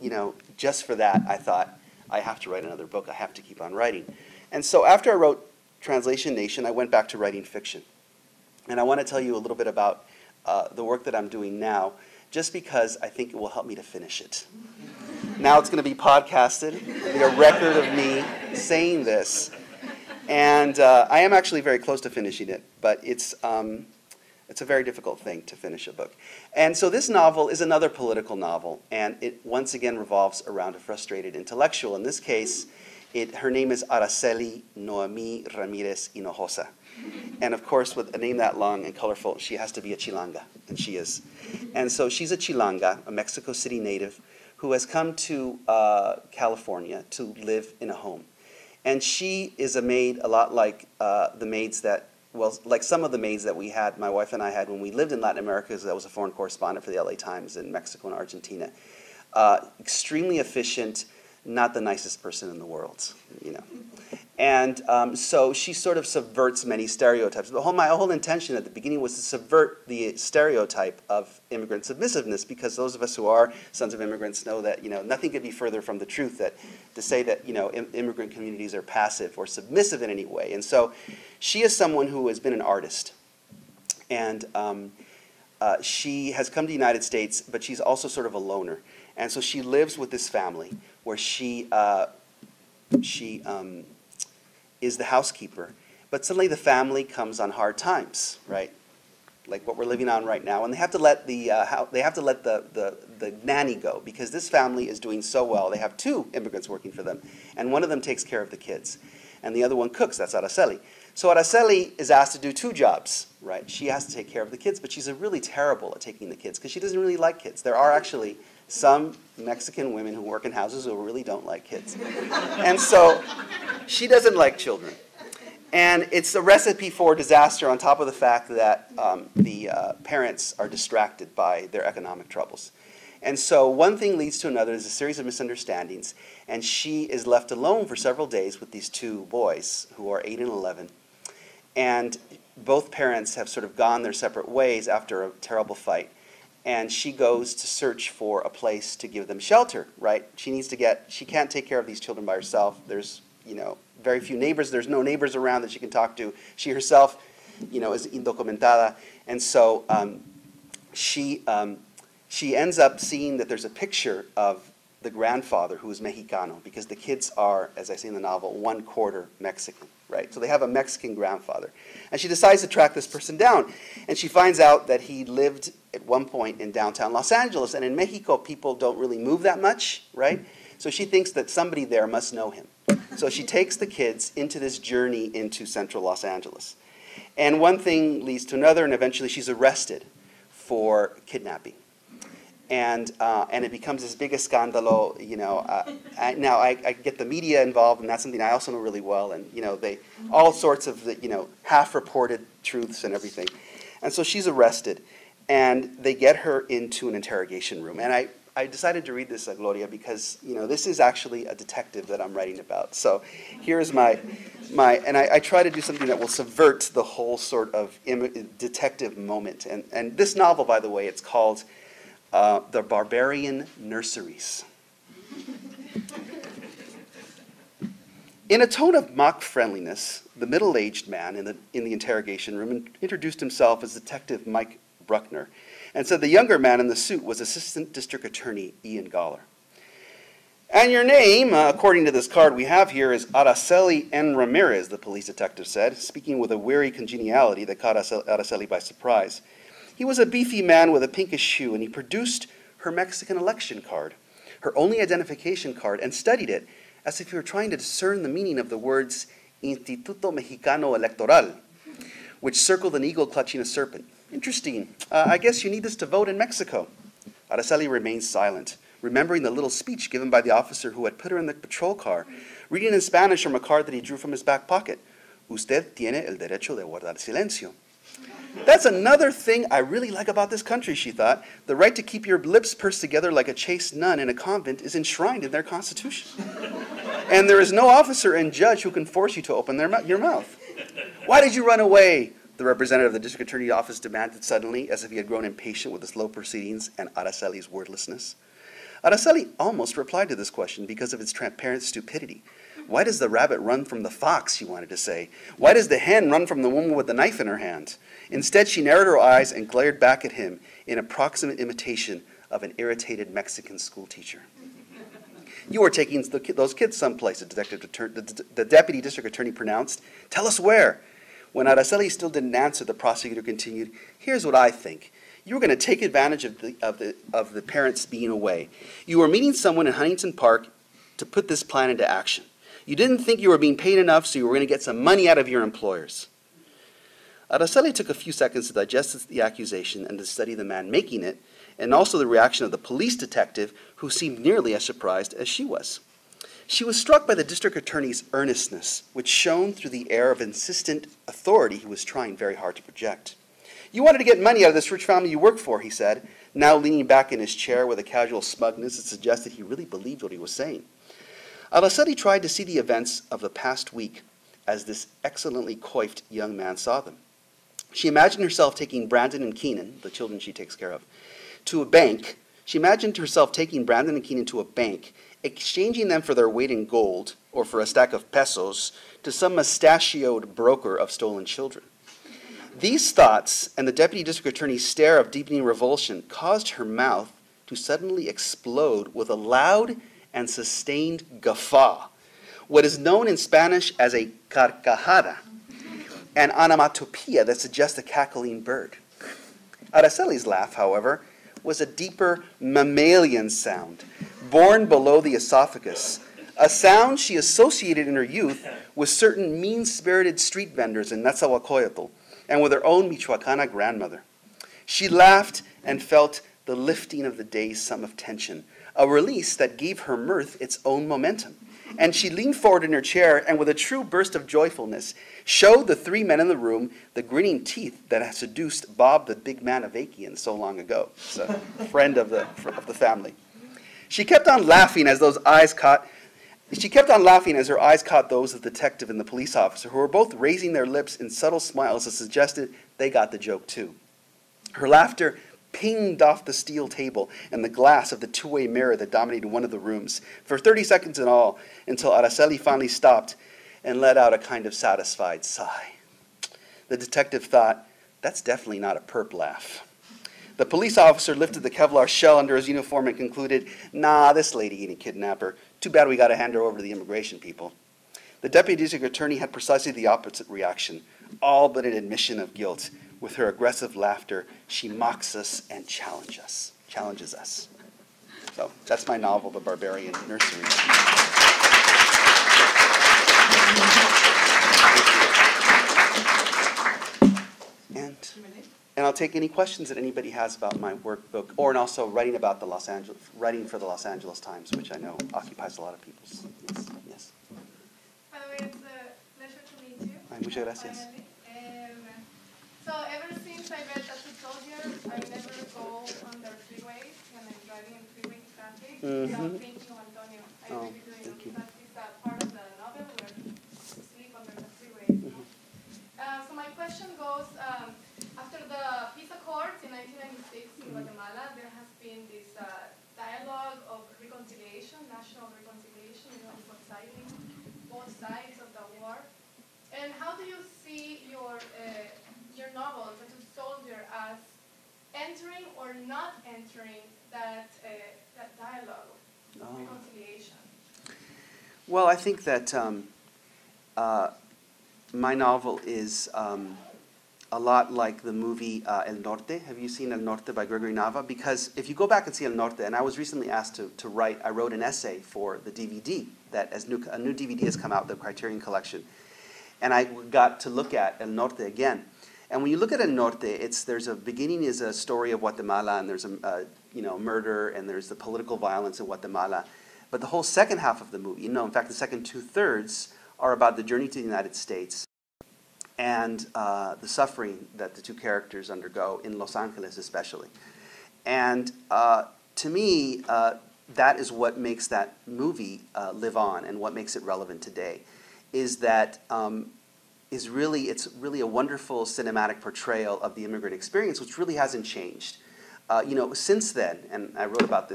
And, just for that, I thought, I have to write another book. I have to keep on writing. And so after I wrote Translation Nation, I went back to writing fiction. And I want to tell you a little bit about the work that I'm doing now, just because I think it will help me to finish it. Now it's going to be podcasted. It'll be a record of me saying this. And I am actually very close to finishing it, but it's a very difficult thing to finish a book. And so this novel is another political novel, and it once again revolves around a frustrated intellectual. In this case, her name is Araceli Noemi Ramirez Hinojosa. And of course, with a name that long and colorful, she has to be a Chilanga, and she is. And so she's a Chilanga, a Mexico City native, who has come to California to live in a home. And she is a maid a lot like the maids that, well, like some of the maids that we had, my wife and I had when we lived in Latin America, because I was a foreign correspondent for the LA Times in Mexico and Argentina. Extremely efficient, not the nicest person in the world, And so she sort of subverts many stereotypes. My whole intention at the beginning was to subvert the stereotype of immigrant submissiveness, because those of us who are sons of immigrants know that nothing could be further from the truth to say that immigrant communities are passive or submissive in any way. And so she is someone who has been an artist, and she has come to the United States, but she's also sort of a loner. And so she lives with this family where she is the housekeeper, but suddenly the family comes on hard times, right? Like what we're living on right now, and they have to let the nanny go, because this family is doing so well. They have 2 immigrants working for them, and one of them takes care of the kids, and the other one cooks. That's Araceli. So Araceli is asked to do 2 jobs, right? She has to take care of the kids, but she's really terrible at taking the kids because she doesn't really like kids. There are actually some Mexican women who work in houses who really don't like kids. And so she doesn't like children. And it's a recipe for disaster, on top of the fact that the parents are distracted by their economic troubles. And so one thing leads to another. There's a series of misunderstandings, and she is left alone for several days with these 2 boys who are 8 and 11. And both parents have sort of gone their separate ways after a terrible fight. And she goes to search for a place to give them shelter, right? She can't take care of these children by herself. There's, very few neighbors. There's no neighbors around that she can talk to. She herself, is indocumentada. And so she ends up seeing that there's a picture of the grandfather who is Mexicano, because the kids are, as I say in the novel, 1/4 Mexican, right? So they have a Mexican grandfather. And she decides to track this person down. And she finds out that he lived at one point in downtown Los Angeles. And in Mexico, people don't really move that much, right? So she thinks that somebody there must know him. So she takes the kids into this journey into central Los Angeles. And one thing leads to another, and eventually she's arrested for kidnapping. And it becomes this big scandalo. Now I get the media involved, and that's something I also know really well. And they all sorts of half-reported truths and everything. And so she's arrested, and they get her into an interrogation room. And I decided to read this, Gloria, because this is actually a detective that I'm writing about. So here's and I try to do something that will subvert the whole sort of detective moment. And this novel, by the way, it's called The Barbarian Nurseries. In a tone of mock friendliness, the middle-aged man in the interrogation room introduced himself as Detective Mike Bruckner, and said the younger man in the suit was Assistant District Attorney Ian Goller. And your name, according to this card we have here, is Araceli N. Ramirez, the police detective said, speaking with a weary congeniality that caught Araceli by surprise. He was a beefy man with a pinkish shoe, and he produced her Mexican election card, her only identification card, and studied it as if he were trying to discern the meaning of the words Instituto Mexicano Electoral, which circled an eagle clutching a serpent. Interesting. I guess you need this to vote in Mexico. Araceli remained silent, remembering the little speech given by the officer who had put her in the patrol car, reading in Spanish from a card that he drew from his back pocket. Usted tiene el derecho de guardar silencio. That's another thing I really like about this country, she thought. The right to keep your lips pursed together like a chaste nun in a convent is enshrined in their constitution. And there is no officer and judge who can force you to open your mouth. Why did you run away? The representative of the district attorney's office demanded suddenly, as if he had grown impatient with the slow proceedings and Araceli's wordlessness. Araceli almost replied to this question because of its transparent stupidity. Why does the rabbit run from the fox, she wanted to say. Why does the hen run from the woman with the knife in her hand? Instead, she narrowed her eyes and glared back at him in approximate imitation of an irritated Mexican schoolteacher. You are taking those kids someplace, the deputy district attorney pronounced. Tell us where. When Araceli still didn't answer, the prosecutor continued, here's what I think. You were going to take advantage of the parents being away. You were meeting someone in Huntington Park to put this plan into action. You didn't think you were being paid enough, so you were going to get some money out of your employers. Araceli took a few seconds to digest the accusation and to study the man making it, and also the reaction of the police detective, who seemed nearly as surprised as she was. She was struck by the district attorney's earnestness, which shone through the air of insistent authority he was trying very hard to project. You wanted to get money out of this rich family you work for, he said, now leaning back in his chair with a casual smugness that suggested he really believed what he was saying. Araceli tried to see the events of the past week as this excellently coiffed young man saw them. She imagined herself taking Brandon and Keenan, the children she takes care of, to a bank. She imagined herself taking Brandon and Keenan to a bank, exchanging them for their weight in gold or for a stack of pesos to some mustachioed broker of stolen children. These thoughts and the deputy district attorney's stare of deepening revulsion caused her mouth to suddenly explode with a loud and sustained guffaw, what is known in Spanish as a carcajada, an onomatopoeia that suggests a cackling bird. Araceli's laugh, however, was a deeper mammalian sound, born below the esophagus, a sound she associated in her youth with certain mean-spirited street vendors in Nezahualcóyotl and with her own Michoacana grandmother. She laughed and felt the lifting of the day's sum of tension, a release that gave her mirth its own momentum. And she leaned forward in her chair and with a true burst of joyfulness showed the three men in the room the grinning teeth that had seduced Bob the big man of Aikian so long ago. It's a friend of the family. She kept on laughing as her eyes caught those of the detective and the police officer, who were both raising their lips in subtle smiles that suggested they got the joke too. Her laughter pinged off the steel table and the glass of the two-way mirror that dominated one of the rooms for 30 seconds in all, until Araceli finally stopped and let out a kind of satisfied sigh. The detective thought, that's definitely not a perp laugh. The police officer lifted the Kevlar shell under his uniform and concluded, nah, this lady ain't a kidnapper. Too bad we got to hand her over to the immigration people. The deputy district attorney had precisely the opposite reaction, all but an admission of guilt. With her aggressive laughter, she mocks us and challenges us. So that's my novel, The Barbarian Nursery. And I'll take any questions that anybody has about my workbook, or and also writing for the Los Angeles Times, which I know occupies a lot of people's. Yes. By the way, it's a pleasure to meet you. Muchas gracias. So ever since I read that tutorial, I never go on the freeways when I'm driving in freeway traffic without thinking of Antonio. I really do. That is part of the novel where you sleep under the freeway. So my question goes, after the peace accords in 1996 in Guatemala, there has been this dialogue of reconciliation, national reconciliation, emphasizing both sides of the war. And how do you see your novel, The Two Soldier, as entering or not entering that dialogue of reconciliation? Well, I think that my novel is a lot like the movie El Norte. Have you seen El Norte by Gregory Nava? Because if you go back and see El Norte, and I was recently asked to write, I wrote an essay for the DVD, that a new DVD has come out, the Criterion Collection. And I got to look at El Norte again. And when you look at El Norte, there's a beginning is a story of Guatemala, and there's a murder, and there's the political violence in Guatemala. But the whole second half of the movie, in fact, the second 2/3 are about the journey to the United States and the suffering that the two characters undergo in Los Angeles, especially. And to me, that is what makes that movie live on, and what makes it relevant today, is that it's really a wonderful cinematic portrayal of the immigrant experience, which really hasn't changed. Since then, and I wrote about this